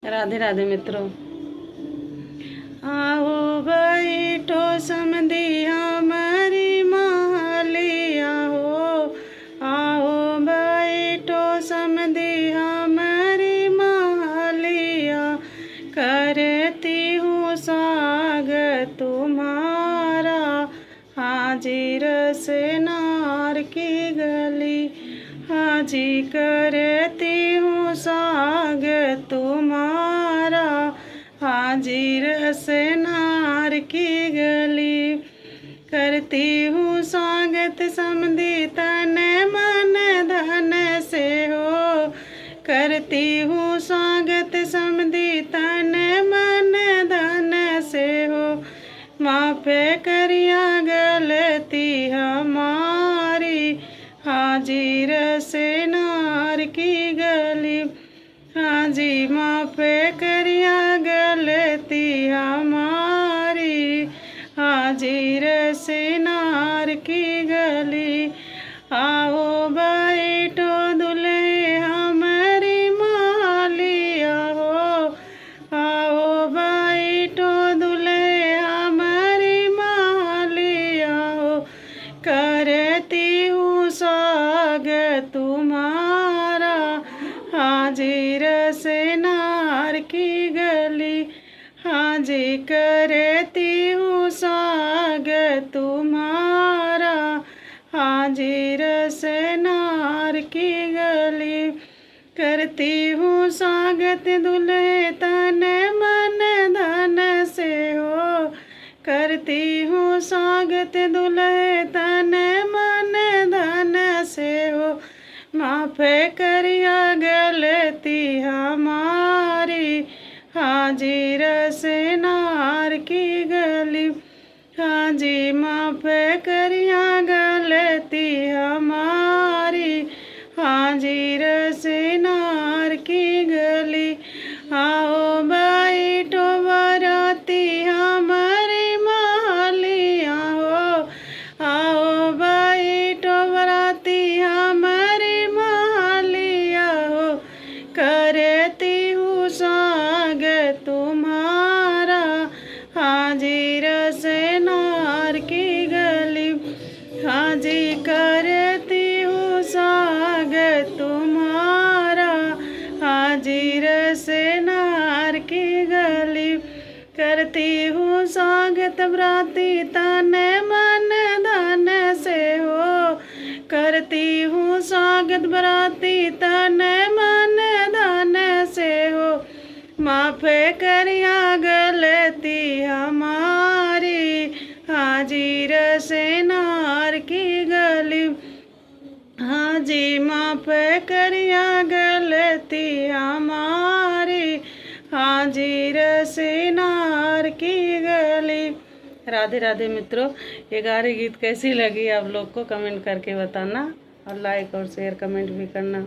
राधे राधे मित्रों। आओ बैठो समधी हमारी महलिया हो, आओ बैठो समधी हमारी महलिया, करती हूँ स्वागत तुम्हारा हाजिर से नार की गली। हाजी करती हूँ स्वागत तुम्हारा हाजिर से नार की गली। करती हूँ स्वागत समधी तन मन धन से हो, करती हूँ स्वागत समधी तन मन धन से हो। माफ करिया गलती हमारी हाजिर से नार की गली। हाजी माफ करिया गलती हमारी हाजिर से नार की गली। आओ बैठो दुल्हे हमारी महलिया हो, आओ बैठो दुल्हे हमारी महलिया हो, करती हूँ स्वागत तुम्हारा हाजिर से नार की गली। हाजी करती हूँ स्वागत तुम्हारा हाजिर से नार की गली। करती हूँ स्वागत दुल्हे तन मन धन से हो, करती हूँ स्वागत दुल्हे तन मन धन से हो। माफ करिया गलती हमारी हाजिर से नार की गली। हाजी माफ करिया गलती हमारी हाजिर से नार की गली। आओ बैठो बराती हमारी महलिया हो, आओ बैठो बराती हमारी महलिया हो, करती हूँ स्वागत तुम्हारा हाजिर से नार की गली। हाजी करती हूँ स्वागत तुम्हारा हाजिर से नार की गली। करती हूँ स्वागत बराती तन मन धन से हो, करती हूँ स्वागत बराती तन मन धन से हो। माफ करिया गलती हमारी हाजिर से नार की गली। हाजी माफ करिया गलती हमारी हाजिर से नार की गली। राधे राधे मित्रों। ये गाने गीत कैसी लगी आप लोग को कमेंट करके बताना, और लाइक और शेयर कमेंट भी करना।